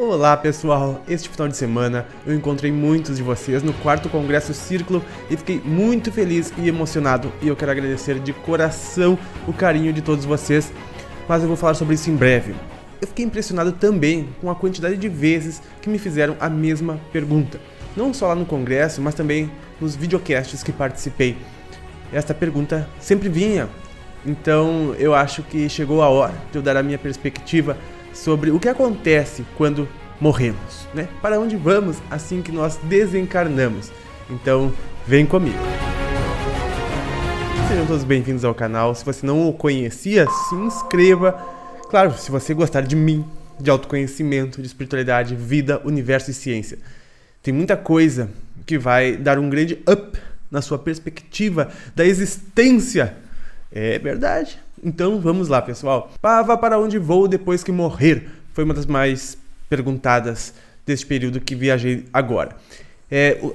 Olá pessoal, este final de semana eu encontrei muitos de vocês no 4º Congresso Círculo e fiquei muito feliz e emocionado e eu quero agradecer de coração o carinho de todos vocês, mas eu vou falar sobre isso em breve. Eu fiquei impressionado também com a quantidade de vezes que me fizeram a mesma pergunta, não só lá no congresso, mas também nos videocasts que participei. Esta pergunta sempre vinha, então eu acho que chegou a hora de eu dar a minha perspectiva sobre o que acontece quando morremos, né? Para onde vamos assim que nós desencarnamos? Então, vem comigo. Sejam todos bem-vindos ao canal. Se você não o conhecia, se inscreva. Claro, se você gostar de mim, de autoconhecimento, de espiritualidade, vida, universo e ciência. Tem muita coisa que vai dar um grande up na sua perspectiva da existência. É verdade. Então vamos lá, pessoal. Pava, para onde vou depois que morrer? Foi uma das mais perguntadas deste período que viajei agora.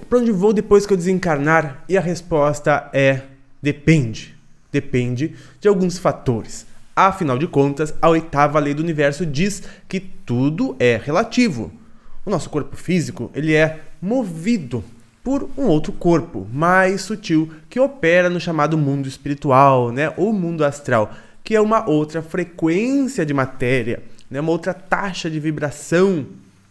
Para onde vou depois que eu desencarnar? E a resposta é depende. Depende de alguns fatores. Afinal de contas, a 8ª lei do universo diz que tudo é relativo. O nosso corpo físico, ele é movido por um outro corpo mais sutil que opera no chamado mundo espiritual, né, ou mundo astral, que é uma outra frequência de matéria, né, uma outra taxa de vibração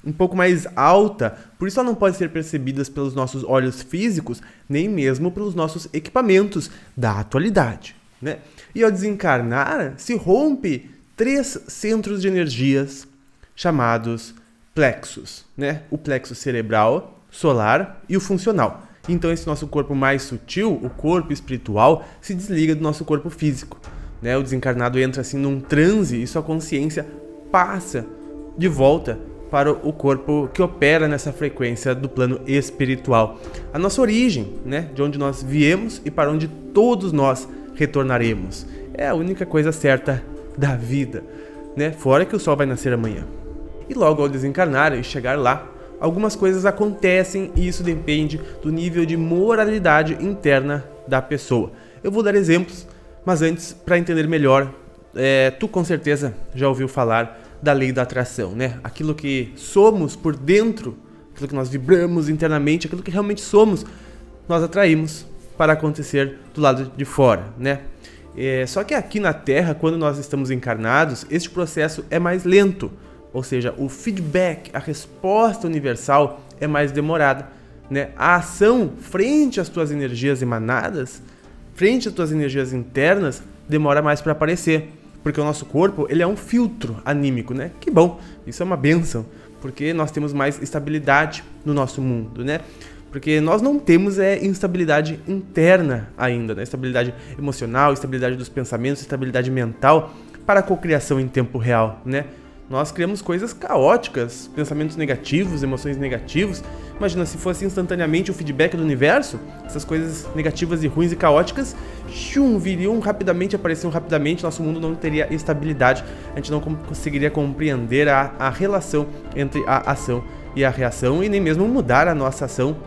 um pouco mais alta, por isso ela não pode ser percebida pelos nossos olhos físicos, nem mesmo pelos nossos equipamentos da atualidade, né? E ao desencarnar, se rompe 3 centros de energias chamados plexos, né? O plexo cerebral, solar e o funcional. Então esse nosso corpo mais sutil, o corpo espiritual, se desliga do nosso corpo físico, né? O desencarnado entra assim num transe e sua consciência passa de volta para o corpo que opera nessa frequência do plano espiritual. A nossa origem, né? De onde nós viemos e para onde todos nós retornaremos. É a única coisa certa da vida, né? Fora que o sol vai nascer amanhã. E logo ao desencarnar e chegar lá, algumas coisas acontecem e isso depende do nível de moralidade interna da pessoa. Eu vou dar exemplos, mas antes, para entender melhor, tu com certeza já ouviu falar da lei da atração, né? Aquilo que somos por dentro, aquilo que nós vibramos internamente, aquilo que realmente somos, nós atraímos para acontecer do lado de fora, né? Só que aqui na Terra, quando nós estamos encarnados, este processo é mais lento. Ou seja, o feedback, a resposta universal é mais demorada, né? A ação frente às tuas energias emanadas, frente às tuas energias internas, demora mais para aparecer. Porque o nosso corpo, ele é um filtro anímico, né? Que bom, isso é uma bênção, porque nós temos mais estabilidade no nosso mundo, né? Porque nós não temos instabilidade interna ainda, né? Estabilidade emocional, estabilidade dos pensamentos, estabilidade mental para a cocriação em tempo real, né? Nós criamos coisas caóticas, pensamentos negativos, emoções negativas. Imagina se fosse instantaneamente o feedback do universo, essas coisas negativas e ruins e caóticas viriam rapidamente, apareciam rapidamente, nosso mundo não teria estabilidade, a gente não conseguiria compreender a relação entre a ação e a reação e nem mesmo mudar a nossa ação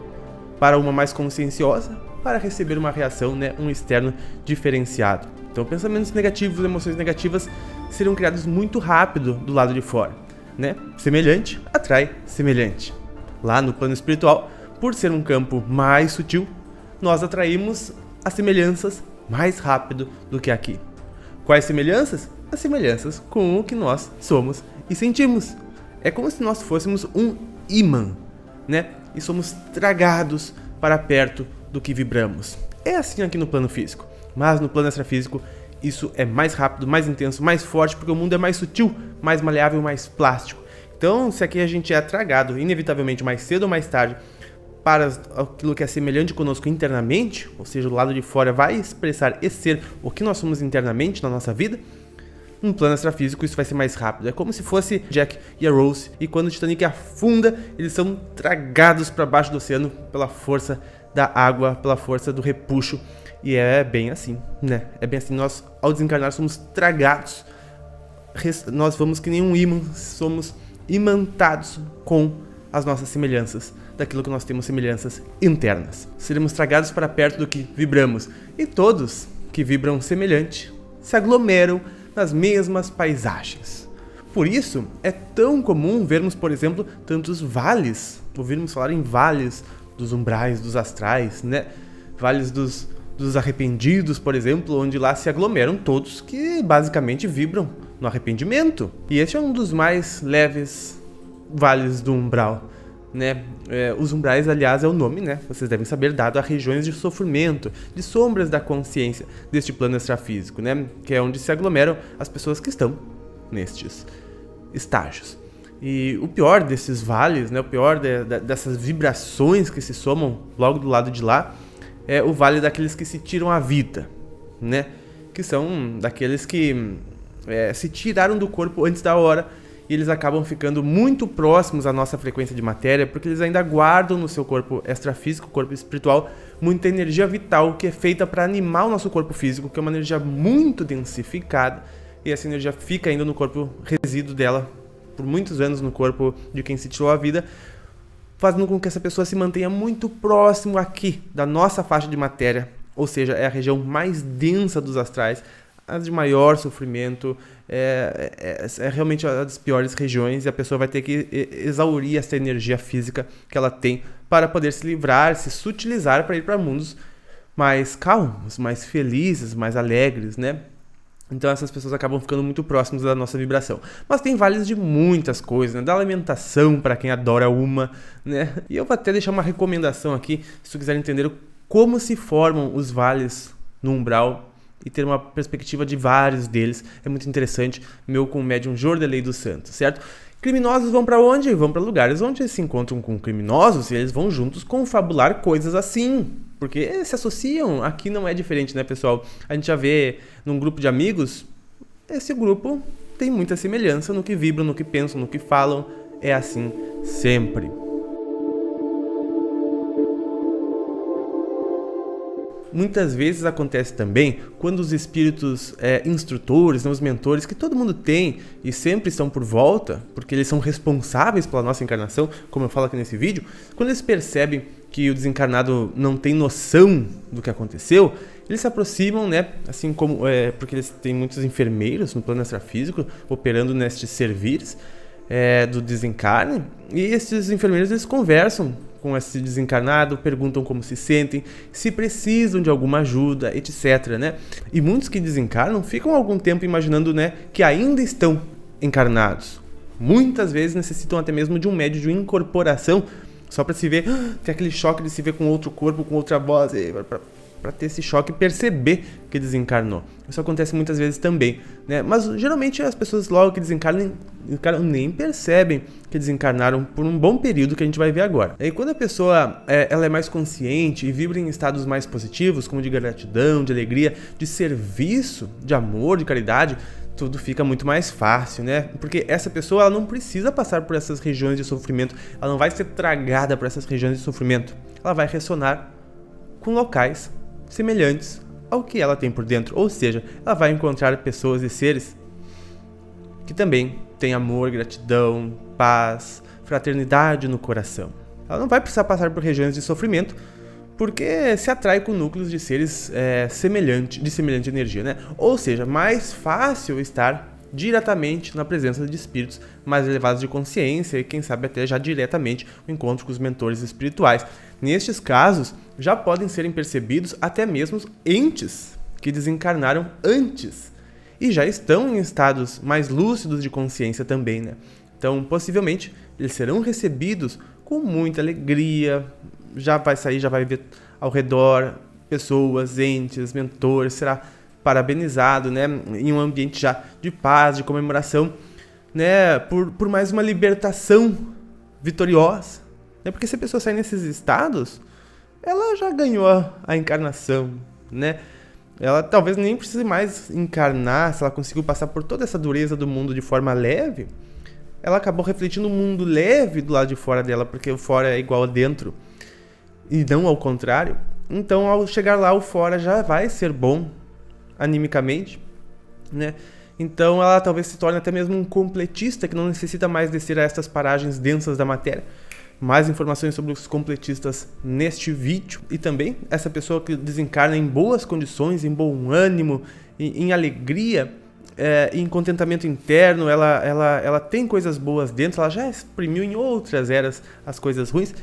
para uma mais conscienciosa, para receber uma reação, né, um externo diferenciado. Então pensamentos negativos, emoções negativas seriam criados muito rápido do lado de fora, né? Semelhante atrai semelhante. Lá no plano espiritual, por ser um campo mais sutil, nós atraímos as semelhanças mais rápido do que aqui. Quais semelhanças? As semelhanças com o que nós somos e sentimos. É como se nós fôssemos um ímã, né? E somos tragados para perto do que vibramos. É assim aqui no plano físico. Mas no plano extrafísico, isso é mais rápido, mais intenso, mais forte, porque o mundo é mais sutil, mais maleável, mais plástico. Então, se aqui a gente é tragado, inevitavelmente, mais cedo ou mais tarde, para aquilo que é semelhante conosco internamente, ou seja, o lado de fora vai expressar e ser o que nós somos internamente na nossa vida, no plano extrafísico isso vai ser mais rápido. É como se fosse Jack e a Rose, e quando o Titanic afunda, eles são tragados para baixo do oceano pela força da água, pela força do repuxo. E é bem assim, né? É bem assim, nós ao desencarnar somos tragados, nós vamos que nem um ímã, somos imantados com as nossas semelhanças, daquilo que nós temos semelhanças internas. Seremos tragados para perto do que vibramos, e todos que vibram semelhante se aglomeram nas mesmas paisagens. por isso é tão comum vermos, por exemplo, tantos vales, ouvirmos falar em vales dos umbrais, dos astrais, né? Vales dos arrependidos, por exemplo, onde lá se aglomeram todos que basicamente vibram no arrependimento. E esse é um dos mais leves vales do umbral, né? Os umbrais, aliás, é o nome, né? Vocês devem saber, dado a regiões de sofrimento, de sombras da consciência deste plano extrafísico, né? Que é onde se aglomeram as pessoas que estão nestes estágios. E o pior desses vales, né? O pior dessas vibrações que se somam logo do lado de lá é o vale daqueles que se tiram a vida, né? Que são daqueles que se tiraram do corpo antes da hora e eles acabam ficando muito próximos à nossa frequência de matéria porque eles ainda guardam no seu corpo extrafísico, corpo espiritual, muita energia vital que é feita para animar o nosso corpo físico, que é uma energia muito densificada, e essa energia fica ainda no corpo resíduo dela por muitos anos no corpo de quem se tirou a vida, fazendo com que essa pessoa se mantenha muito próximo aqui da nossa faixa de matéria, ou seja, é a região mais densa dos astrais, a de maior sofrimento, é realmente uma das piores regiões, e a pessoa vai ter que exaurir essa energia física que ela tem para poder se livrar, se sutilizar para ir para mundos mais calmos, mais felizes, mais alegres, né? Então essas pessoas acabam ficando muito próximas da nossa vibração. Mas tem vales de muitas coisas, né? Da alimentação, para quem adora uma, né? E eu vou até deixar uma recomendação aqui, se tu quiser entender como se formam os vales no umbral e ter uma perspectiva de vários deles. É muito interessante, meu com o médium Jordelei dos Santos, certo? Criminosos vão para onde? Vão para lugares onde eles se encontram com criminosos e eles vão juntos confabular coisas assim. Porque se associam, aqui não é diferente, né, pessoal? A gente já vê num grupo de amigos, esse grupo tem muita semelhança no que vibram, no que pensam, no que falam. É assim sempre. Muitas vezes acontece também quando os espíritos instrutores, né, os mentores, que todo mundo tem e sempre estão por volta, porque eles são responsáveis pela nossa encarnação, como eu falo aqui nesse vídeo, quando eles percebem que o desencarnado não tem noção do que aconteceu, eles se aproximam, né, assim como porque eles têm muitos enfermeiros no plano extrafísico operando nestes servires do desencarne, e esses enfermeiros eles conversam com esse desencarnado, perguntam como se sentem, se precisam de alguma ajuda, etc, né? E muitos que desencarnam ficam algum tempo imaginando, né, que ainda estão encarnados. Muitas vezes necessitam até mesmo de um médio de incorporação, só para se ver, ter aquele choque de se ver com outro corpo, com outra voz, para ter esse choque e perceber que desencarnou. Isso acontece muitas vezes também, né? Mas geralmente as pessoas logo que desencarnam nem percebem que desencarnaram por um bom período, que a gente vai ver agora. E quando a pessoa ela é mais consciente e vibra em estados mais positivos, como de gratidão, de alegria, de serviço, de amor, de caridade, tudo fica muito mais fácil, né? Porque essa pessoa ela não precisa passar por essas regiões de sofrimento, ela não vai ser tragada por essas regiões de sofrimento, ela vai ressonar com locais semelhantes ao que ela tem por dentro, ou seja, ela vai encontrar pessoas e seres que também têm amor, gratidão, paz, fraternidade no coração. Ela não vai precisar passar por regiões de sofrimento, porque se atrai com núcleos de seres de semelhante energia, né? Ou seja, mais fácil estar diretamente na presença de espíritos mais elevados de consciência e quem sabe até já diretamente o encontro com os mentores espirituais. Nestes casos, já podem serem percebidos até mesmo entes que desencarnaram antes e já estão em estados mais lúcidos de consciência também, né? Então, possivelmente, eles serão recebidos com muita alegria, já vai sair, já vai ver ao redor pessoas, entes, mentores, será parabenizado, né, em um ambiente já de paz, de comemoração, né, por mais uma libertação vitoriosa, né, porque se a pessoa sair nesses estados, ela já ganhou a encarnação, né, ela talvez nem precise mais encarnar, se ela conseguiu passar por toda essa dureza do mundo de forma leve, ela acabou refletindo um mundo leve do lado de fora dela, porque o fora é igual a dentro, e não ao contrário. Então, ao chegar lá, o fora já vai ser bom animicamente, né? Então, ela talvez se torne até mesmo um completista que não necessita mais descer a estas paragens densas da matéria. Mais informações sobre os completistas neste vídeo. E também essa pessoa que desencarna em boas condições, em bom ânimo, em alegria, em contentamento interno, ela tem coisas boas dentro, ela já exprimiu em outras eras as coisas ruins.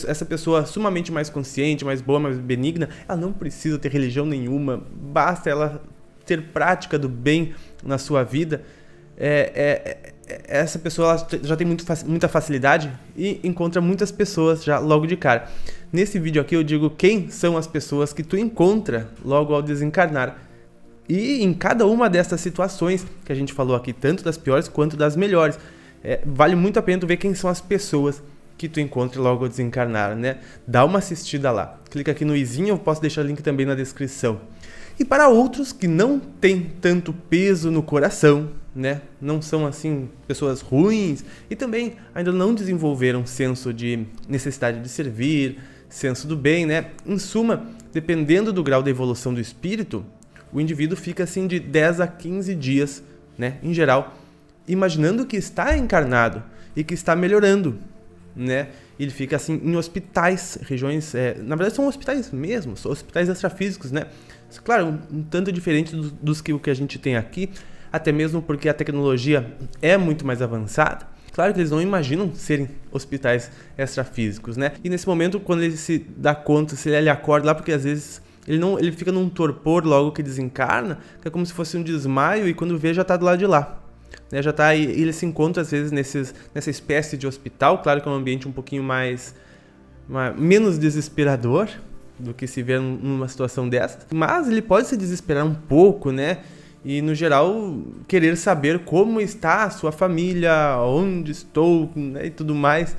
Essa pessoa sumamente mais consciente, mais boa, mais benigna, ela não precisa ter religião nenhuma, basta ela ter prática do bem na sua vida. Essa pessoa ela já tem muita facilidade e encontra muitas pessoas já logo de cara. Nesse vídeo aqui eu digo quem são as pessoas que tu encontra logo ao desencarnar. E em cada uma dessas situações que a gente falou aqui, tanto das piores quanto das melhores, vale muito a pena tu ver quem são as pessoas que tu encontra logo ao desencarnar, né? Dá uma assistida lá. Clica aqui no izinho, eu posso deixar o link também na descrição. E para outros que não têm tanto peso no coração, né? Não são assim pessoas ruins e também ainda não desenvolveram senso de necessidade de servir, senso do bem, né? Em suma, dependendo do grau da evolução do espírito, o indivíduo fica assim de 10 a 15 dias, né, em geral, imaginando que está encarnado e que está melhorando, né? Ele fica assim em hospitais, regiões, na verdade são hospitais mesmo, são hospitais extrafísicos, né? Claro, um tanto diferente dos que o que a gente tem aqui, até mesmo porque a tecnologia é muito mais avançada. Claro que eles não imaginam serem hospitais extrafísicos, né? E nesse momento, quando ele se dá conta, se ele acorda lá, porque às vezes ele fica num torpor logo que desencarna, que é como se fosse um desmaio, e quando vê já está do lado de lá, né? Já tá aí, ele se encontra às vezes nessa espécie de hospital. Claro que é um ambiente um pouquinho menos desesperador do que se vê numa situação dessa, mas ele pode se desesperar um pouco, né? E no geral querer saber como está a sua família, onde estou, né? E tudo mais.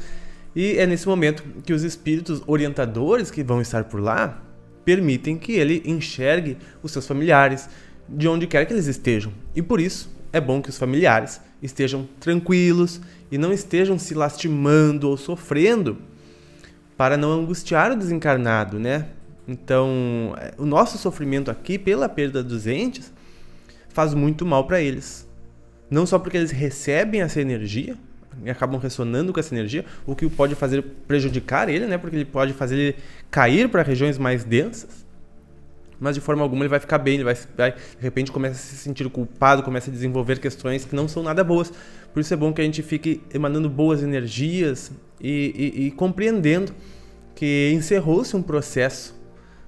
E é nesse momento que os espíritos orientadores que vão estar por lá permitem que ele enxergue os seus familiares, de onde quer que eles estejam. E por isso é bom que os familiares estejam tranquilos e não estejam se lastimando ou sofrendo para não angustiar o desencarnado, né? Então, o nosso sofrimento aqui pela perda dos entes faz muito mal para eles. Não só porque eles recebem essa energia e acabam ressonando com essa energia, o que pode fazer prejudicar ele, né? Porque ele pode fazer ele cair para regiões mais densas, mas de forma alguma ele vai ficar bem, ele vai de repente começa a se sentir culpado, começa a desenvolver questões que não são nada boas. Por isso é bom que a gente fique emanando boas energias e compreendendo que encerrou-se um processo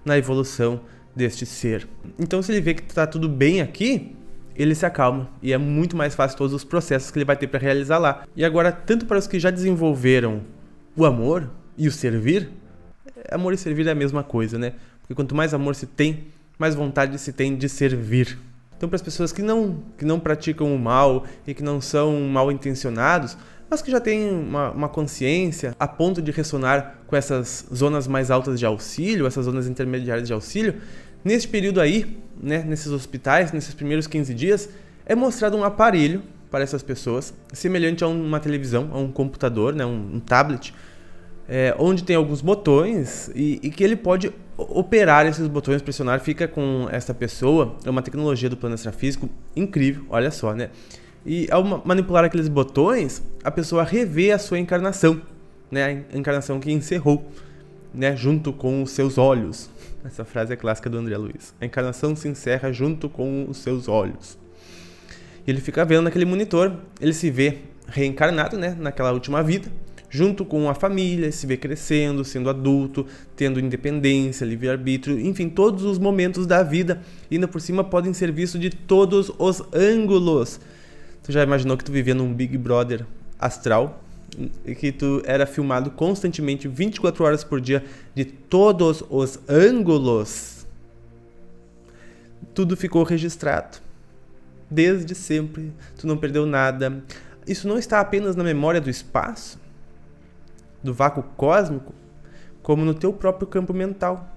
na evolução deste ser. Então, se ele vê que está tudo bem aqui, ele se acalma e é muito mais fácil todos os processos que ele vai ter para realizar lá. E agora, tanto para os que já desenvolveram o amor e o servir, amor e servir é a mesma coisa, né? Porque quanto mais amor se tem, mais vontade se tem de servir. Então, para as pessoas que não praticam o mal e que não são mal intencionados, mas que já têm uma consciência a ponto de ressonar com essas zonas mais altas de auxílio, essas zonas intermediárias de auxílio, nesse período aí, né, nesses hospitais, nesses primeiros 15 dias, é mostrado um aparelho para essas pessoas, semelhante a uma televisão, a um computador, né, um tablet, onde tem alguns botões e que ele pode operar esses botões, pressionar, fica com essa pessoa. É uma tecnologia do plano extrafísico incrível, olha só, né? E ao manipular aqueles botões, a pessoa revê a sua encarnação, né? A encarnação que encerrou, né? Junto com os seus olhos. Essa frase é clássica do André Luiz. A encarnação se encerra junto com os seus olhos. E ele fica vendo naquele monitor, ele se vê reencarnado, né? Naquela última vida, junto com a família, se vê crescendo, sendo adulto, tendo independência, livre-arbítrio, enfim, todos os momentos da vida, e ainda por cima podem ser vistos de todos os ângulos. Tu já imaginou que tu vivia num Big Brother astral e que tu era filmado constantemente 24 horas por dia de todos os ângulos? Tudo ficou registrado desde sempre, tu não perdeu nada. Isso não está apenas na memória do espaço, do vácuo cósmico, como no teu próprio campo mental.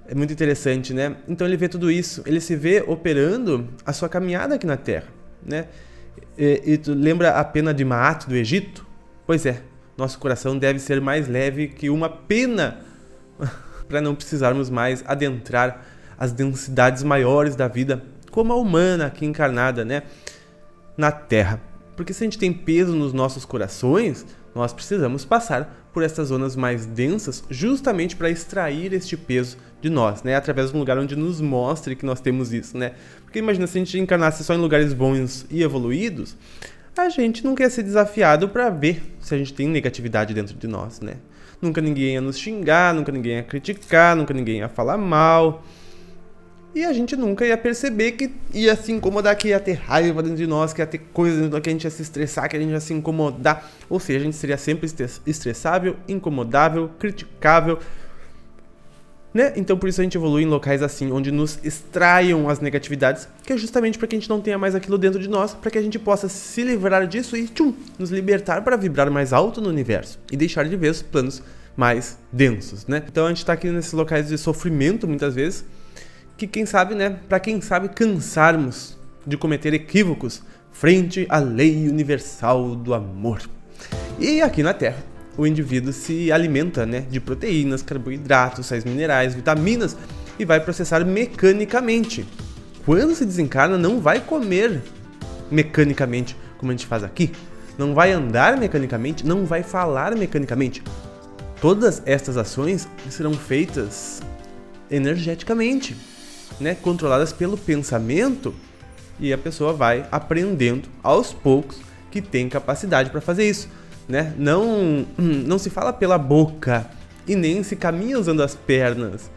É muito interessante, né? Então ele vê tudo isso, ele se vê operando a sua caminhada aqui na Terra, né? E tu lembra a pena de Maat do Egito? Pois é, nosso coração deve ser mais leve que uma pena para não precisarmos mais adentrar as densidades maiores da vida, como a humana aqui encarnada, né? Na Terra. Porque se a gente tem peso nos nossos corações, nós precisamos passar por essas zonas mais densas justamente para extrair este peso de nós, né? Através de um lugar onde nos mostre que nós temos isso, né? Porque imagina, se a gente encarnasse só em lugares bons e evoluídos, a gente nunca ia ser desafiado para ver se a gente tem negatividade dentro de nós, né? Nunca ninguém ia nos xingar, nunca ninguém ia criticar, nunca ninguém ia falar mal. E a gente nunca ia perceber que ia se incomodar, que ia ter raiva dentro de nós, que ia ter coisas dentro de nós, que a gente ia se estressar, que a gente ia se incomodar. Ou seja, a gente seria sempre estressável, incomodável, criticável, né? Então por isso a gente evolui em locais assim, onde nos extraiam as negatividades, que é justamente para que a gente não tenha mais aquilo dentro de nós, para que a gente possa se livrar disso e nos libertar para vibrar mais alto no universo e deixar de ver os planos mais densos, né? Então a gente tá aqui nesses locais de sofrimento muitas vezes, que quem sabe, né, para quem sabe cansarmos de cometer equívocos frente à lei universal do amor. E aqui na Terra, o indivíduo se alimenta, né, de proteínas, carboidratos, sais minerais, vitaminas e vai processar mecanicamente. Quando se desencarna, não vai comer mecanicamente, como a gente faz aqui. Não vai andar mecanicamente, não vai falar mecanicamente. Todas estas ações serão feitas energeticamente, né, controladas pelo pensamento, e a pessoa vai aprendendo aos poucos que tem capacidade para fazer isso, né? Não se fala pela boca e nem se caminha usando as pernas.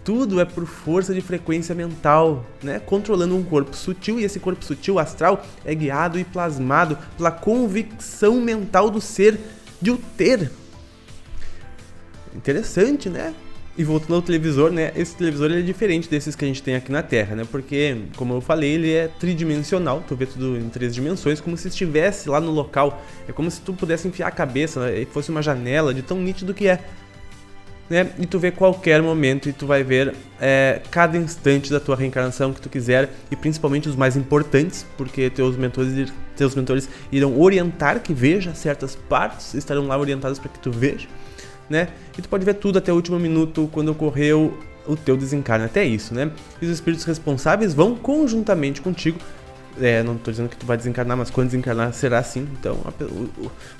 Tudo é por força de frequência mental, né? Controlando um corpo sutil, e esse corpo sutil astral é guiado e plasmado pela convicção mental do ser de o ter. Interessante, né? E voltando ao televisor, né? Esse televisor ele é diferente desses que a gente tem aqui na Terra, né? Porque, como eu falei, ele é tridimensional. Tu vê tudo em 3 dimensões, como se estivesse lá no local. É como se tu pudesse enfiar a cabeça, né? E fosse uma janela de tão nítido que é, né? E tu vê qualquer momento e tu vai ver cada instante da tua reencarnação que tu quiser, e principalmente os mais importantes, porque teus mentores irão orientar que veja certas partes, estarão lá orientados para que tu veja, né? E tu pode ver tudo até o último minuto, quando ocorreu o teu desencarne, até isso, né? E os espíritos responsáveis vão conjuntamente contigo, não estou dizendo que tu vai desencarnar, mas quando desencarnar será assim. Então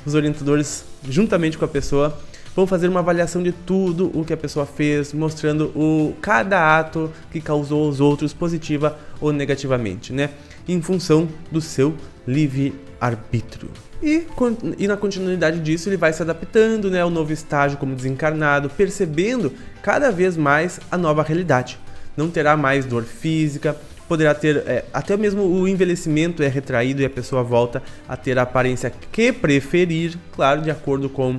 os orientadores, juntamente com a pessoa, vão fazer uma avaliação de tudo o que a pessoa fez, mostrando cada ato que causou aos outros, positiva ou negativamente, né? Em função do seu livre-arbítrio. E na continuidade disso ele vai se adaptando, né, ao novo estágio como desencarnado, percebendo cada vez mais a nova realidade. Não terá mais dor física, poderá ter, até mesmo o envelhecimento é retraído e a pessoa volta a ter a aparência que preferir, claro, de acordo com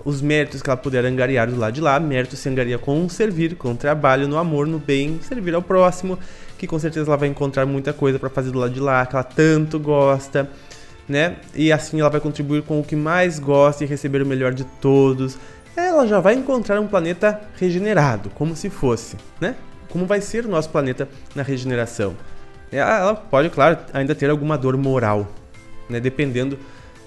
os méritos que ela puder angariar do lado de lá. Mérito se angaria com servir, com trabalho, no amor, no bem, servir ao próximo, que com certeza ela vai encontrar muita coisa para fazer do lado de lá, que ela tanto gosta, né? E assim ela vai contribuir com o que mais gosta e receber o melhor de todos. Ela já vai encontrar um planeta regenerado, como se fosse, né? Como vai ser o nosso planeta na regeneração. Ela pode, claro, ainda ter alguma dor moral, né? Dependendo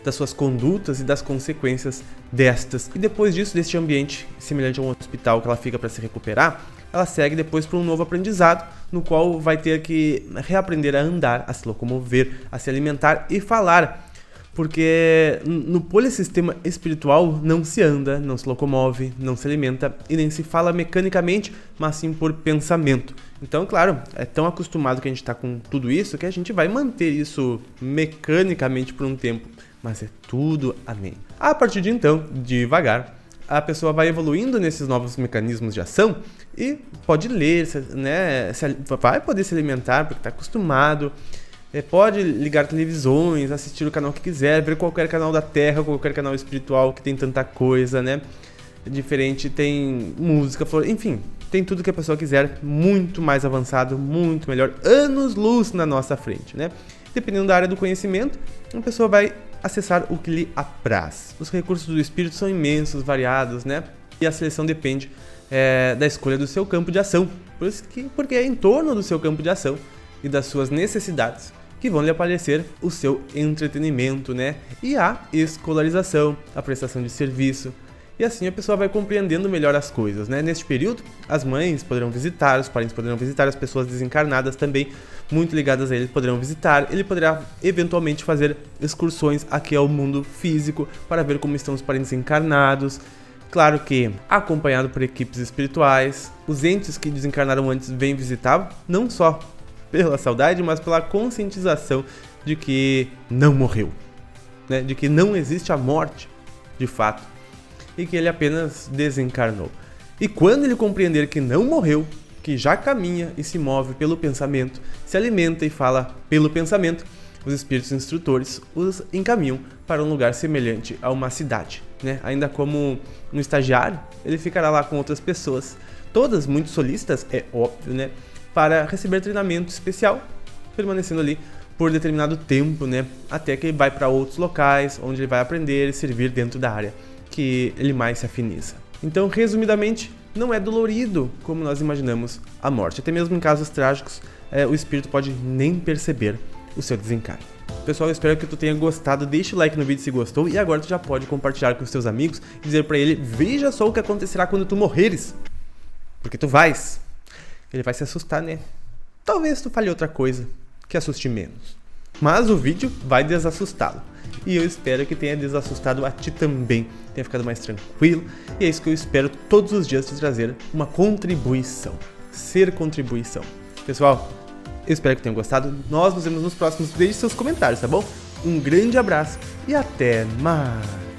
das suas condutas e das consequências destas. E depois disso, deste ambiente semelhante a um hospital que ela fica para se recuperar, ela segue depois para um novo aprendizado, no qual vai ter que reaprender a andar, a se locomover, a se alimentar e falar. Porque no polissistema espiritual não se anda, não se locomove, não se alimenta e nem se fala mecanicamente, mas sim por pensamento. Então, claro, é tão acostumado que a gente está com tudo isso que a gente vai manter isso mecanicamente por um tempo. Mas é tudo amém. A partir de então, devagar, a pessoa vai evoluindo nesses novos mecanismos de ação e pode ler, né? Vai poder se alimentar porque está acostumado. Pode ligar televisões, assistir o canal que quiser, ver qualquer canal da Terra, qualquer canal espiritual que tem tanta coisa, né? Diferente, tem música, enfim, tem tudo que a pessoa quiser, muito mais avançado, muito melhor, anos-luz na nossa frente, né? Dependendo da área do conhecimento, a pessoa vai acessar o que lhe apraz. Os recursos do espírito são imensos, variados, né? E a seleção depende da escolha do seu campo de ação, porque é em torno do seu campo de ação e das suas necessidades que vão lhe aparecer o seu entretenimento, né? E a escolarização, a prestação de serviço. E assim a pessoa vai compreendendo melhor as coisas, né? Neste período, as mães poderão visitar, os parentes poderão visitar, as pessoas desencarnadas também, muito ligadas a ele, poderão visitar. Ele poderá eventualmente fazer excursões aqui ao mundo físico para ver como estão os parentes encarnados. Claro que acompanhado por equipes espirituais, os entes que desencarnaram antes vêm visitá-lo, não só pela saudade, mas pela conscientização de que não morreu, né? De que não existe a morte de fato e que ele apenas desencarnou. E quando ele compreender que não morreu, que já caminha e se move pelo pensamento, se alimenta e fala pelo pensamento, os espíritos instrutores os encaminham para um lugar semelhante a uma cidade, né? Ainda como um estagiário, ele ficará lá com outras pessoas, todas muito solistas, é óbvio, né? Para receber treinamento especial, permanecendo ali por determinado tempo, né? Até que ele vai para outros locais, onde ele vai aprender e servir dentro da área que ele mais se afiniza. Então, resumidamente, não é dolorido como nós imaginamos a morte. Até mesmo em casos trágicos, o espírito pode nem perceber o seu desencarne. Pessoal, eu espero que tu tenha gostado. Deixa o like no vídeo se gostou e agora tu já pode compartilhar com os teus amigos e dizer pra ele: veja só o que acontecerá quando tu morreres. Porque tu vais. Ele vai se assustar, né? Talvez tu fale outra coisa que assuste menos. Mas o vídeo vai desassustá-lo. E eu espero que tenha desassustado a ti também, tenha ficado mais tranquilo. E é isso que eu espero todos os dias te trazer, uma contribuição, ser contribuição. Pessoal, eu espero que tenham gostado. Nós nos vemos nos próximos. Deixe seus comentários, tá bom? Um grande abraço e até mais!